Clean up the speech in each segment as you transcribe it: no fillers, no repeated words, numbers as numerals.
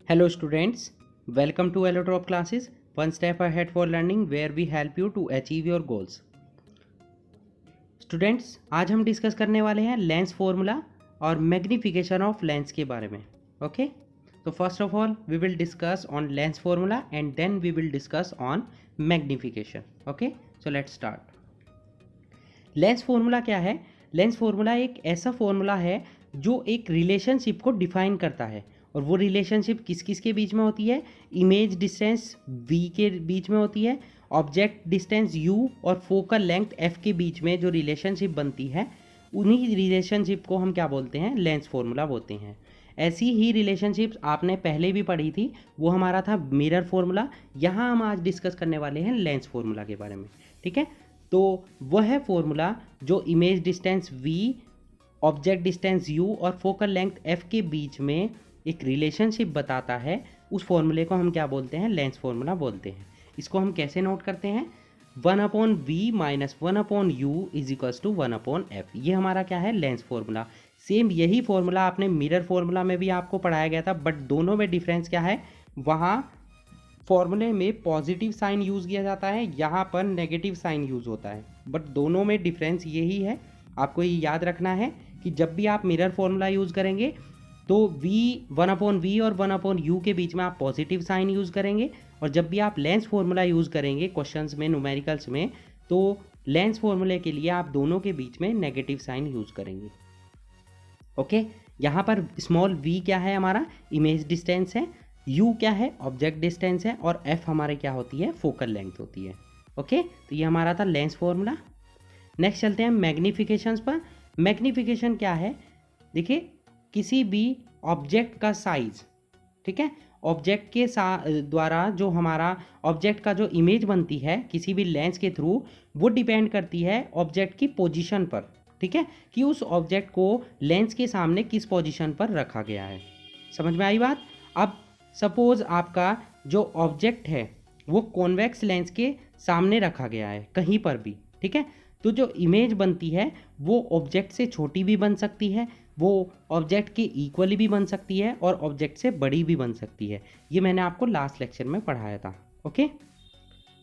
Hello students, welcome to Allotropy classes, one step ahead for learning where we help you to achieve your goals. Students, आज हम discuss करने वाले हैं lens formula और magnification of lens के बारे में. ओके, तो first of all we will discuss on lens formula and then we will discuss on magnification. Okay, so let's start. Lens formula क्या है? लेंस फॉर्मूला एक ऐसा फॉर्मूला है जो एक रिलेशनशिप को डिफाइन करता है, और वो रिलेशनशिप किस किस के बीच में होती है? इमेज डिस्टेंस v के बीच में होती है, ऑब्जेक्ट डिस्टेंस u और फोकल लेंथ f के बीच में जो रिलेशनशिप बनती है, उन्हीं रिलेशनशिप को हम क्या बोलते हैं? लेंस फॉर्मूला बोलते हैं. ऐसी ही रिलेशनशिप्स आपने पहले भी पढ़ी थी, वो हमारा था मिरर फॉर्मूला. यहाँ हम आज डिस्कस करने वाले हैं लेंस फॉर्मूला के बारे में. ठीक है, तो वह है फॉर्मूला जो image distance v, object distance u और फोकल लेंथ f के बीच में एक रिलेशनशिप बताता है. उस फॉर्मूले को हम क्या बोलते हैं? लेंस फॉर्मूला बोलते हैं. इसको हम कैसे नोट करते हैं? 1/v minus 1/u is equals to 1/f. ये हमारा क्या है? Lens formula. सेम यही फॉर्मूला आपने मिरर फॉर्मूला में भी आपको पढ़ाया गया था, बट दोनों में डिफरेंस क्या है? वहाँ फॉर्मूले में पॉजिटिव साइन यूज़ किया जाता है, यहाँ पर नेगेटिव साइन यूज़ होता है, बट दोनों में डिफरेंस यही है. आपको ये याद रखना है कि जब भी आप मिरर फॉर्मूला यूज़ करेंगे तो v 1/v और 1/u के बीच में आप पॉजिटिव साइन यूज़ करेंगे, और जब भी आप लेंस फॉर्मूला यूज़ करेंगे क्वेश्चंस में, न्यूमेरिकल्स में, तो लेंस फॉर्मूले के लिए आप दोनों के बीच में नेगेटिव साइन यूज़ करेंगे. ओके, यहाँ पर स्मॉल v क्या है? हमारा इमेज डिस्टेंस है, u क्या है? ऑब्जेक्ट डिस्टेंस है, और f हमारे क्या होती है? फोकल लेंथ होती है. ओके, तो ये हमारा था लेंस फॉर्मूला. नेक्स्ट चलते हैं मैग्निफिकेशंस पर. मैग्निफिकेशन क्या है? देखिए, किसी भी ऑब्जेक्ट का साइज, ठीक है, ऑब्जेक्ट के द्वारा जो हमारा ऑब्जेक्ट का जो इमेज बनती है किसी भी लेंस के थ्रू, वो डिपेंड करती है ऑब्जेक्ट की पोजीशन पर. ठीक है, कि उस ऑब्जेक्ट को लेंस के सामने किस पोजीशन पर रखा गया है. समझ में आई बात? अब सपोज आपका जो ऑब्जेक्ट है वो कॉन्वेक्स लेंस के सामने रखा गया है कहीं पर भी, ठीक है, तो जो इमेज बनती है वो ऑब्जेक्ट से छोटी भी बन सकती है, वो ऑब्जेक्ट के इक्वली भी बन सकती है, और ऑब्जेक्ट से बड़ी भी बन सकती है. ये मैंने आपको लास्ट लेक्चर में पढ़ाया था. ओके,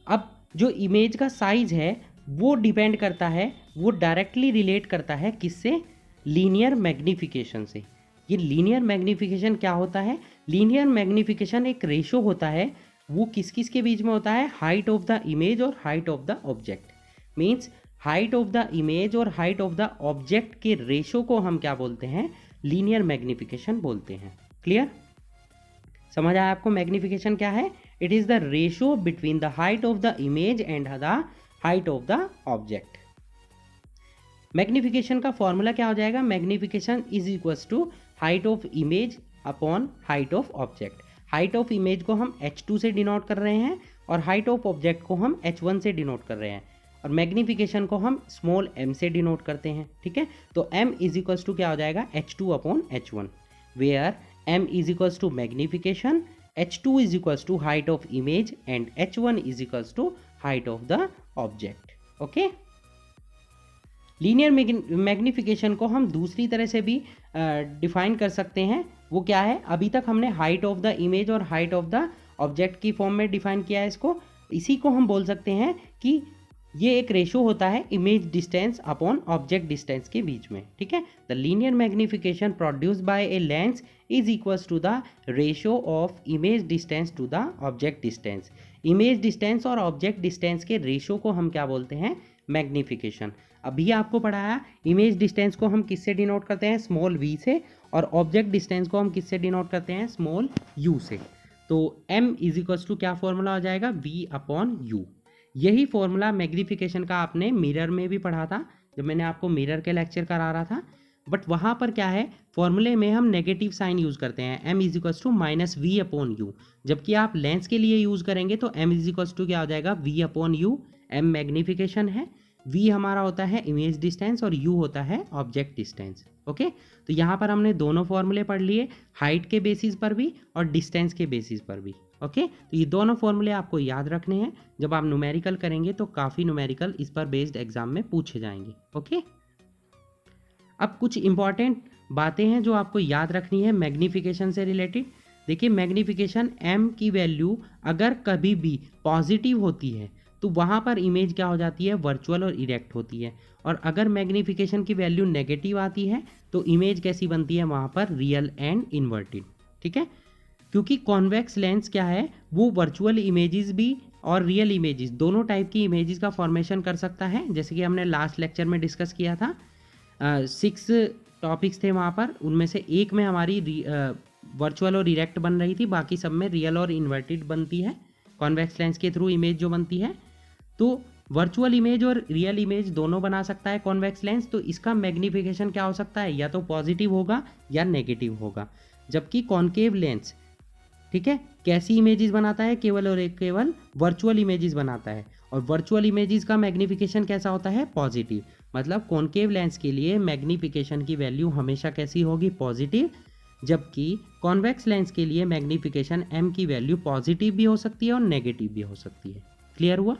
अब जो इमेज का साइज है वो डिपेंड करता है, वो डायरेक्टली रिलेट करता है किससे? लीनियर मैग्निफिकेशन से. ये लीनियर मैग्निफिकेशन क्या होता है? लीनियर मैग्निफिकेशन एक रेशो होता है, वो किस किस के बीच में होता है? हाइट ऑफ द इमेज और height of the object. Means height of the image और हाइट ऑफ द ऑब्जेक्ट के रेशो को हम क्या बोलते हैं? लीनियर मैग्निफिकेशन बोलते हैं. क्लियर? समझ आया आपको मैग्निफिकेशन क्या है? It is the ratio between the height of the image and the height of the object. Magnification का फॉर्मूला क्या हो जाएगा? Magnification is equals to height of image upon height of object. Height of image को हम h2 से denote कर रहे हैं, और हाइट ऑफ ऑब्जेक्ट को हम h1 से डिनोट कर रहे हैं, और मैग्निफिकेशन को हम स्मॉल m से डिनोट करते हैं. ठीक है, तो m इज इक्वल्स टू क्या हो जाएगा? h2 upon h1, where m is equals to magnification, h2 is equals to height of image and h1 is equals to height of the object. Okay, linear magnification को हम दूसरी तरह से भी define कर सकते हैं. वो क्या है? अभी तक हमने हाइट ऑफ द इमेज और हाइट ऑफ द ऑब्जेक्ट की फॉर्म में डिफाइन किया है इसको. इसी को हम बोल सकते हैं कि ये एक रेशो होता है image distance upon object distance के बीच में. ठीक है, the linear magnification produced by a lens is equals to the ratio of image distance to the object distance. Image distance और ऑब्जेक्ट डिस्टेंस के रेशो को हम क्या बोलते हैं? मैग्निफिकेशन. अभी आपको पढ़ाया इमेज डिस्टेंस को हम किससे डिनोट करते हैं? स्मॉल v से, और ऑब्जेक्ट डिस्टेंस को हम किससे डिनोट करते हैं? स्मॉल u से. तो m इज इक्वल्स टू क्या फॉर्मूला हो जाएगा? v upon u. यही फॉर्मूला मैग्निफिकेशन का आपने मिरर में भी पढ़ा था, जब मैंने आपको मिरर के लेक्चर करा रहा था. बट वहाँ पर क्या है? फॉर्मूले में हम नेगेटिव साइन यूज़ करते हैं, m is equals to minus v upon u. जबकि आप लेंस के लिए यूज़ करेंगे तो m इज इक्वल्स टू क्या हो जाएगा? v upon you. m magnification है, v हमारा होता है इमेज डिस्टेंस, और u होता है ऑब्जेक्ट डिस्टेंस. ओके, तो यहाँ पर हमने दोनों फॉर्मूले पढ़ लिए, हाइट के बेसिस पर भी और डिस्टेंस के बेसिस पर भी. ओके, तो ये दोनों फॉर्मूले आपको याद रखने हैं. जब आप न्यूमेरिकल करेंगे तो काफ़ी न्यूमेरिकल इस पर बेस्ड एग्जाम में पूछे जाएंगे. ओके, अब कुछ इंपॉर्टेंट बातें हैं जो आपको याद रखनी है मैग्निफिकेशन से रिलेटेड. देखिए मैग्नीफिकेशन m की वैल्यू अगर कभी भी पॉजिटिव होती है तो वहाँ पर इमेज क्या हो जाती है, वर्चुअल और इरेक्ट होती है। और अगर मैग्नीफिकेशन की वैल्यू नेगेटिव आती है तो इमेज कैसी बनती है, वहाँ पर रियल एंड इन्वर्टेड। ठीक है, क्योंकि कॉन्वेक्स लेंस क्या है, वो वर्चुअल इमेजेस भी और रियल इमेजेस दोनों टाइप की इमेजेस का फॉर्मेशन कर सकता है। जैसे कि हमने लास्ट लेक्चर में डिस्कस किया था, 6 टॉपिक्स थे वहाँ पर, उनमें से एक में हमारी वर्चुअल और इरेक्ट बन रही थी, बाकी सब में रियल और इन्वर्टेड बनती है कॉन्वेक्स लेंस के थ्रू इमेज जो बनती है। तो वर्चुअल इमेज और रियल इमेज दोनों बना सकता है कॉन्वेक्स लेंस। तो इसका मैग्नीफिकेशन क्या हो सकता है, या तो पॉजिटिव होगा या नेगेटिव होगा। जबकि कॉन्केव लेंस, ठीक है, कैसी इमेजेस बनाता है, केवल और केवल वर्चुअल इमेजेस बनाता है। और वर्चुअल इमेजेस का मैग्नीफिकेशन कैसा होता है, पॉजिटिव। मतलब कॉन्केव लेंस के लिए मैग्नीफिकेशन की वैल्यू हमेशा कैसी होगी, पॉजिटिव। जबकि कॉन्वेक्स लेंस के लिए मैग्नीफिकेशन m की वैल्यू पॉजिटिव भी हो सकती है और नेगेटिव भी हो सकती है। क्लियर हुआ।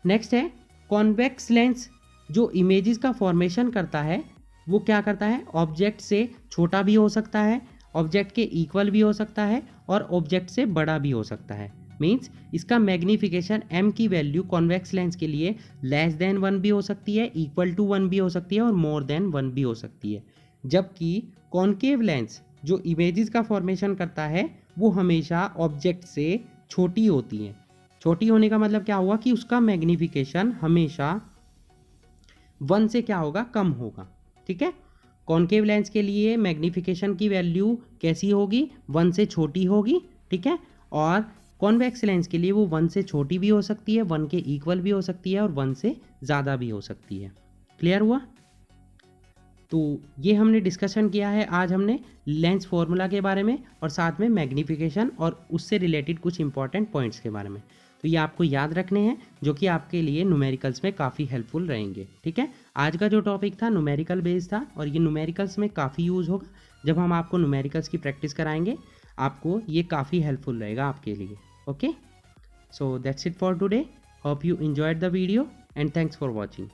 नेक्स्ट है कॉन्वेक्स लेंस जो इमेजेस का फॉर्मेशन करता है वो क्या करता है, ऑब्जेक्ट से छोटा भी हो सकता है, ऑब्जेक्ट के इक्वल भी हो सकता है और ऑब्जेक्ट से बड़ा भी हो सकता है। मीन्स इसका मैग्नीफिकेशन m की वैल्यू कॉन्वेक्स लेंस के लिए लेस देन 1 भी हो सकती है, इक्वल टू 1 भी हो सकती है और मोर देन 1 भी हो सकती है। जबकि कॉन्केव लेंस जो इमेजेस का फॉर्मेशन करता है वो हमेशा ऑब्जेक्ट से छोटी होती है। छोटी होने का मतलब क्या हुआ कि उसका मैग्नीफिकेशन हमेशा 1 से क्या होगा, कम होगा। ठीक है, कॉन्केव लेंस के लिए मैग्नीफिकेशन की वैल्यू कैसी होगी, 1 से छोटी होगी। ठीक है, और कॉन्वेक्स लेंस के लिए वो 1 से छोटी भी हो सकती है, 1 के इक्वल भी हो सकती है और 1 से ज़्यादा भी हो सकती है। क्लियर हुआ। तो ये हमने डिस्कशन किया है आज हमने लेंस फॉर्मूला के बारे में और साथ में मैग्नीफिकेशन और उससे रिलेटेड कुछ इंपॉर्टेंट पॉइंट्स के बारे में। तो ये आपको याद रखने हैं जो कि आपके लिए न्यूमेरिकल्स में काफ़ी हेल्पफुल रहेंगे। ठीक है, आज का जो टॉपिक था न्यूमेरिकल बेस्ड था और ये न्यूमेरिकल्स में काफ़ी यूज़ होगा। जब हम आपको न्यूमेरिकल्स की प्रैक्टिस कराएंगे आपको ये काफ़ी हेल्पफुल रहेगा आपके लिए। Okay, so that's it for today. Hope you enjoyed the video and thanks for watching.